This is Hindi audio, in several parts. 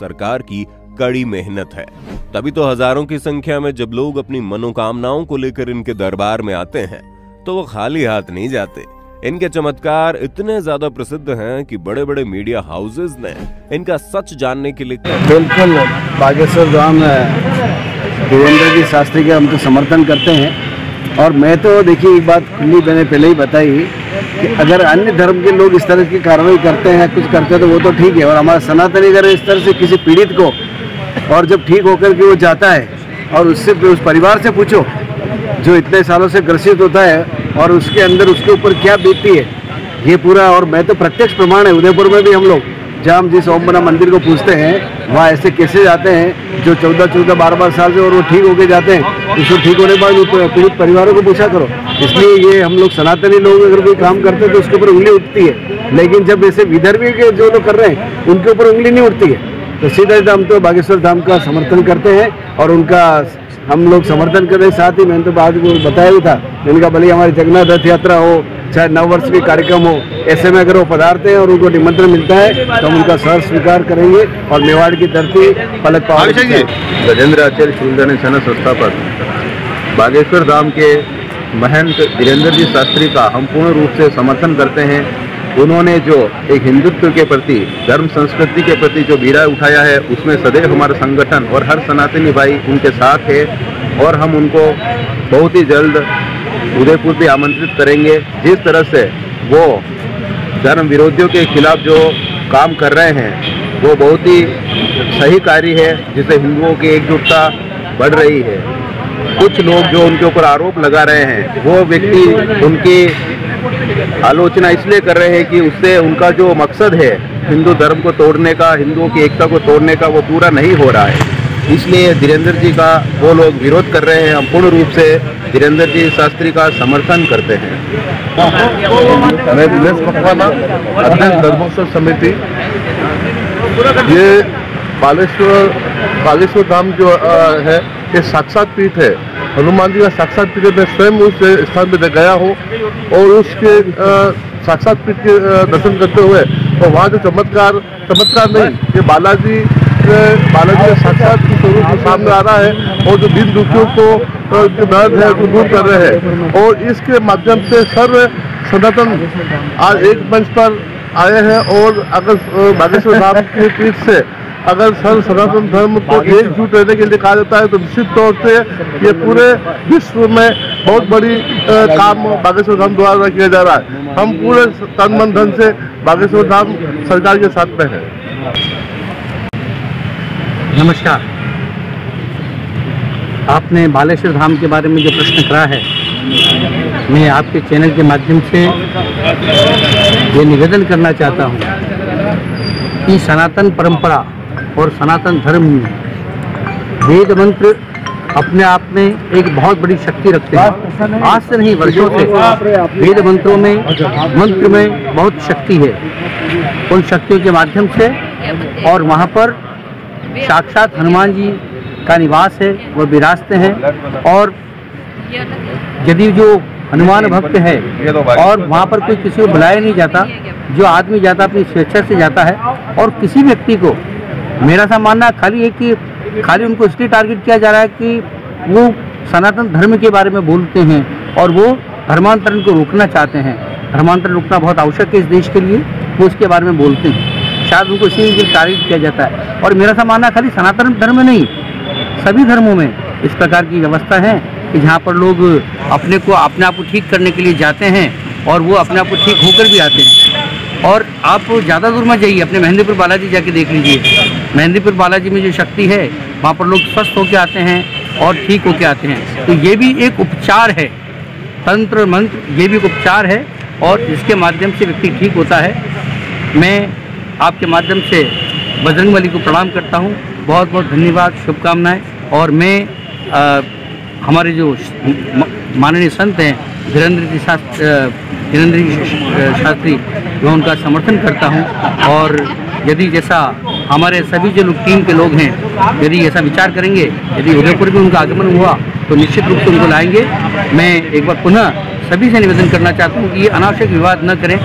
सरकार की कड़ी मेहनत है। तभी तो हजारों की संख्या में जब लोग अपनी मनोकामनाओं को लेकर इनके दरबार में आते हैं तो वो खाली हाथ नहीं जाते। इनके चमत्कार इतने ज्यादा प्रसिद्ध हैं कि बड़े बड़े मीडिया हाउसेस ने इनका सच जानने के लिए बिल्कुल बागेश्वर धाम धीरेन्द्र जी शास्त्री के हम तो समर्थन करते हैं। और मैं तो देखिए एक बात खुली मैंने पहले ही बताई कि अगर अन्य धर्म के लोग इस तरह की कार्रवाई करते हैं, कुछ करते हैं तो वो तो ठीक है, और हमारा सनातनी अगर इस तरह से किसी पीड़ित को, और जब ठीक होकर के वो जाता है और उससे उस परिवार से पूछो जो इतने सालों से ग्रसित होता है और उसके अंदर उसके ऊपर क्या बीतती है ये पूरा। और मैं तो प्रत्यक्ष प्रमाण है, उदयपुर में भी हम लोग जहाँ हम जिस ओम बना मंदिर को पूछते हैं वहाँ ऐसे केसेस जाते हैं जो 14-12 साल से और वो ठीक होके जाते हैं। उसको ठीक होने के बाद पीड़ित परिवारों को पूछा करो। इसलिए ये हम लोग सनातनी लोग अगर कोई काम करते हैं तो उसके ऊपर उंगली उठती है, लेकिन जब ऐसे विदर्भी के जो लोग कर रहे हैं उनके ऊपर उंगली नहीं उठती है। तो सीधा हम तो बागेश्वर धाम का समर्थन करते हैं और उनका हम लोग समर्थन कर रहे हैं। साथ ही मैंने तो बाद वो बताया भी था, मैंने कहा भले हमारी जगन्नाथ रथ यात्रा हो चाहे नववर्ष के कार्यक्रम हो, ऐसे में अगर वो पधारते हैं और उनको निमंत्रण मिलता है तो हम उनका सहर्ष स्वीकार करेंगे। और मेवाड़ की धरती पलक पाव गजेंद्र आचार्य शिवदानी सेना संस्थापक बागेश्वर धाम के महंत धीरेन्द्र जी शास्त्री का हम पूर्ण रूप से समर्थन करते हैं। उन्होंने जो एक हिंदुत्व के प्रति, धर्म संस्कृति के प्रति जो बीड़ा उठाया है उसमें सदैव हमारा संगठन और हर सनातनी भाई उनके साथ है और हम उनको बहुत ही जल्द उदयपुर भी आमंत्रित करेंगे। जिस तरह से वो धर्म विरोधियों के खिलाफ जो काम कर रहे हैं वो बहुत ही सही कार्य है, जिससे हिंदुओं की एकजुटता बढ़ रही है। कुछ लोग जो उनके ऊपर आरोप लगा रहे हैं वो व्यक्ति उनकी आलोचना इसलिए कर रहे हैं कि उससे उनका जो मकसद है हिंदू धर्म को तोड़ने का, हिंदुओं की एकता को तोड़ने का, वो पूरा नहीं हो रहा है। इसलिए धीरेन्द्र जी का वो लोग विरोध कर रहे हैं। हम पूर्ण रूप से धीरेन्द्र जी शास्त्री का समर्थन करते हैं। मैं दिनेश मकवाना, अध्यक्ष धर्मोत्सव समिति। ये बागेश्वर धाम जो है ये साक्षात पीठ है, हनुमान जी का साक्षात पीठ है। मैं स्वयं उस स्थान पर गया हूँ और उसके साक्षात पीठ के दर्शन करते हुए और वहाँ जो चमत्कार नहीं, ये बालाजी का साक्षात स्वरूप सामने आ रहा है और जो दिन दुखियों को जो दर्द है वो दूर कर रहे हैं। और इसके माध्यम से सर्व सनातन आज एक मंच पर आए हैं और अगर बागेश्वर धाम की पीठ से अगर सर्व सनातन धर्म को एकजुट रहने के लिए कहा जाता है तो निश्चित तौर से ये पूरे विश्व में बहुत बड़ी काम बागेश्वर धाम द्वारा किया जा रहा है। हम पूरे तन मन धन से बागेश्वर धाम सरकार के साथ में है। नमस्कार। आपने बालेश्वर धाम के बारे में जो प्रश्न करा है, मैं आपके चैनल के माध्यम से ये निवेदन करना चाहता हूँ कि सनातन परंपरा और सनातन धर्म में वेद मंत्र अपने आप में एक बहुत बड़ी शक्ति रखते हैं। आज से नहीं, वर्षों से वेद मंत्रों में, मंत्र में बहुत शक्ति है। उन शक्तियों के माध्यम से और वहाँ पर साक्षात हनुमान जी का निवास है, वो विराजते हैं। और यदि जो हनुमान भक्त है और वहाँ पर कोई किसी को बुलाया नहीं जाता, जो आदमी जाता अपनी स्वेच्छा से जाता है। और किसी व्यक्ति को, मेरा सा मानना खाली है कि खाली उनको इसलिए टारगेट किया जा रहा है कि वो सनातन धर्म के बारे में बोलते हैं और वो धर्मांतरण को रोकना चाहते हैं। धर्मांतरण रोकना बहुत आवश्यक है इस देश के लिए, वो उसके बारे में बोलते हैं। शायद उनको इसीलिए टारगेट किया जाता है। और मेरा सा मानना खाली सनातन धर्म में नहीं, सभी धर्मों में इस प्रकार की व्यवस्था है कि जहाँ पर लोग अपने आप को ठीक करने के लिए जाते हैं और वो अपने आप को ठीक होकर भी आते हैं। और आप ज़्यादा दूर मत जाइए, अपने मेहंदीपुर बालाजी जाके देख लीजिए। मेहंदीपुर बालाजी में जो शक्ति है वहाँ पर लोग स्वस्थ होकर आते हैं और ठीक होकर आते हैं। तो ये भी एक उपचार है, तंत्र मंत्र ये भी एक उपचार है और जिसके माध्यम से व्यक्ति ठीक होता है। मैं आपके माध्यम से बजरंगबली को प्रणाम करता हूँ। बहुत बहुत धन्यवाद, शुभकामनाएँ। और मैं हमारे जो माननीय संत हैं धीरेन्द्र जी शास्त्री, मैं उनका समर्थन करता हूं। और यदि जैसा हमारे सभी जो लोग टीम के लोग हैं, यदि ऐसा विचार करेंगे, यदि उदयपुर में उनका आगमन हुआ तो निश्चित रूप से उनको लाएंगे। मैं एक बार पुनः सभी से निवेदन करना चाहता हूं कि ये अनावश्यक विवाद न करें।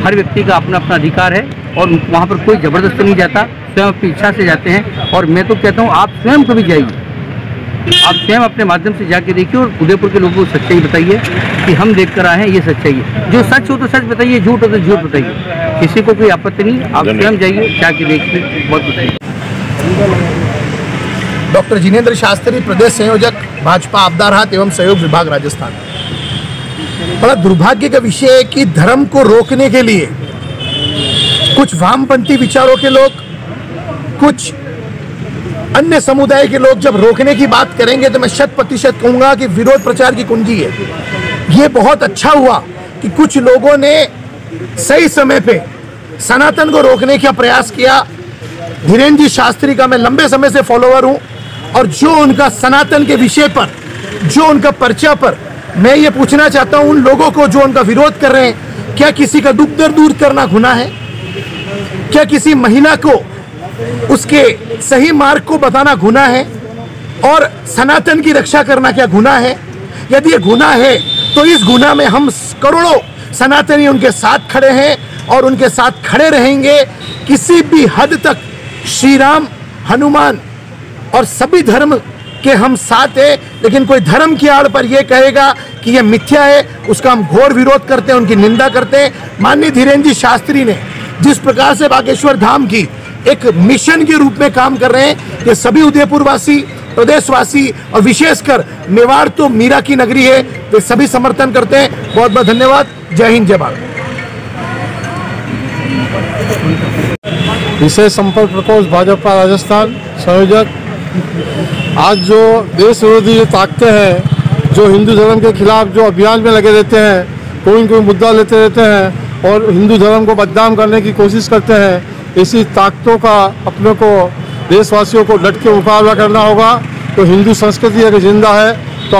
हर व्यक्ति का अपना अपना अधिकार है और वहाँ पर कोई ज़बरदस्ती नहीं जाता। स्वयं अपनी इच्छा से जाते हैं। और मैं तो कहता हूँ आप स्वयं कभी जाइए, आप स्वयं अपने माध्यम से जाके देखिए और उदयपुर के लोगों को सच्चाई बताइए कि हम देख कर आए हैं, ये सच्चाई है। जो सच हो तो सच बताइए, झूठ हो तो झूठ बताइए, किसी को कोई आपत्ति नहीं। आप स्वयं जाइए, जाके देखिए, बहुत बताइए। डॉक्टर जिनेंद्र शास्त्री, प्रदेश संयोजक भाजपा आपदा राहत एवं सहयोग विभाग राजस्थान। बड़ा दुर्भाग्य का विषय है कि धर्म को रोकने के लिए कुछ वामपंथी विचारों के लोग, कुछ अन्य समुदाय के लोग जब रोकने की बात करेंगे तो मैं 100% कहूंगा कि विरोध प्रचार की कुंजी है। ये बहुत अच्छा हुआ कि कुछ लोगों ने सही समय पे सनातन को रोकने का प्रयास किया। धीरेन्द्र जी शास्त्री का मैं लंबे समय से फॉलोअर हूं और जो उनका सनातन के विषय पर, जो उनका पर्चा पर, मैं ये पूछना चाहता हूं उन लोगों को जो उनका विरोध कर रहे हैं, क्या किसी का दुख दर्द दूर करना गुनाह है? क्या किसी महिला को उसके सही मार्ग को बताना गुनाह है? और सनातन की रक्षा करना क्या गुनाह है? यदि ये गुनाह है तो इस गुनाह में हम करोड़ों सनातनी उनके साथ खड़े हैं और उनके साथ खड़े रहेंगे। किसी भी हद तक श्री राम, हनुमान और सभी धर्म के हम साथ हैं, लेकिन कोई धर्म की आड़ पर यह कहेगा कि यह मिथ्या है, उसका हम घोर विरोध करते हैं, उनकी निंदा करते हैं। माननीय धीरेन्द्र जी शास्त्री ने जिस प्रकार से बागेश्वर धाम की एक मिशन के रूप में काम कर रहे हैं, ये सभी उदयपुरवासी, प्रदेशवासी और विशेषकर मेवाड़ तो मीरा की नगरी है, वे सभी समर्थन करते हैं। बहुत बहुत धन्यवाद। जय हिंद, जय भारत। विशेष संपर्क प्रकोष्ठ भाजपा राजस्थान संयोजक। आज जो देश विरोधी जो ताकतें हैं, जो हिंदू धर्म के खिलाफ जो अभियान में लगे रहते हैं, कोई न कोई मुद्दा लेते रहते हैं और हिंदू धर्म को बदनाम करने की कोशिश करते हैं, इसी ताकतों का अपने को, देशवासियों को डट के मुकाबला करना होगा। तो हिंदू संस्कृति अगर जिंदा है तो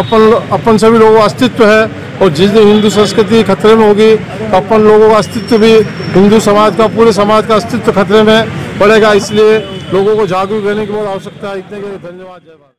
अपन सभी लोगों का अस्तित्व है, और जिस दिन हिंदू संस्कृति खतरे में होगी तो अपन लोगों का अस्तित्व भी, हिंदू समाज का, पूरे समाज का अस्तित्व खतरे में पड़ेगा। इसलिए लोगों को जागरूक रहने की बहुत आवश्यकता है। इतने के लिए धन्यवाद। जय भारत।